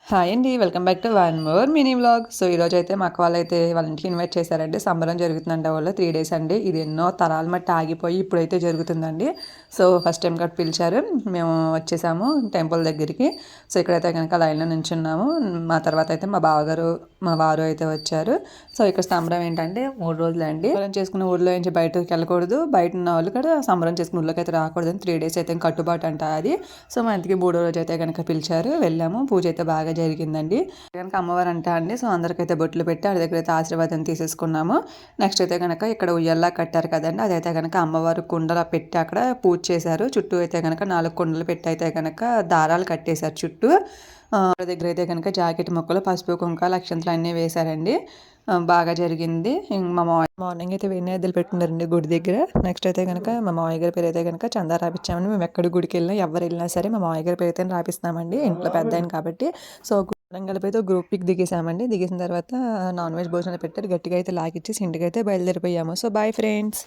Hi అండి. Welcome back to one more mini vlog. So, ఈరోజైతే మా అక్క వాళ్ళైతే వాళ్ళ ఇంటికి ఇన్వైట్ చేశారండి. సంబరం జరుగుతుందంట వాళ్ళు 3 డేస్ అండి. ఇది ఎన్నో తరాల మట్టి ఆగిపోయి ఇప్పుడైతే జరుగుతుందండి. సో, ఫస్ట్ టైం కాబట్టి పిలిచారు. మేము వచ్చేసాము టెంపుల్ దగ్గరికి. సో, ఇక్కడైతే కనుక లైన్‌లో నించున్నాము. మా తర్వాత అయితే మా బావగారు, మా వారు అయితే వచ్చారు. సో, ఇక్కడ సంబరం ఏంటంటే 3 రోజులండి. సంబరం చేసుకున్న ఊర్లో నుంచి బయటకి వెళ్ళకూడదు. బయట ఉన్న వాళ్ళు కూడా సంబరం చేసుకున్న ఊర్లోకి అయితే రాకూడదని 3 డేస్ అయితే కట్టుబాటు అంట అది. సో, మా ఇంటికి 3వ రోజు అయితే కనుక పిలిచారు. వెళ్ళాము. పూజ అయితే బాగా జరిగిందండి. కనుక అమ్మవారు అంట అండి. సో, అందరికైతే బొట్లు పెట్టి ఆడి దగ్గర అయితే ఆశీర్వాదం తీసేసుకున్నాము. నెక్స్ట్ అయితే కనుక ఇక్కడ ఉయ్యల్లా కట్టారు కదండి. అదైతే కనుక అమ్మవారు కుండలా పెట్టి అక్కడ పూజ చేశారు. చుట్టూ అయితే కనుక 4 కుండలు పెట్టి అయితే కనుక దారాలు కట్టేశారు చుట్టూ. దగ్గర అయితే కనుక జాకెట్ మొక్కలు పసుపు కుంకాలు అక్షంతలు అన్నీ వేశారండి. బాగా జరిగింది. మా మార్నింగ్ అయితే వేడి నీళ్ళు పెట్టుకున్నారండి గుడి దగ్గర. నెక్స్ట్ అయితే కనుక మా మామయ్య గారి పేరు అయితే కనుక చందా రాపిచ్చామని మేము ఎక్కడ గుడికి వెళ్ళినా ఎవరు వెళ్ళినా సరే మా మామయ్య గారి పేరు అయితే రాపిస్తామండి. ఇంట్లో పెద్ద ఆయన కాబట్టి. సో, కలిపి అయితే గ్రూప్ పిక్ దిగేసామండి. దిగేసిన తర్వాత నాన్ వెజ్ భోజనాలు పెట్టారు. గట్టిగా అయితే లాగిచ్చేసి ఇంటికి అయితే బయలుదేరిపోయాము. So, bye friends.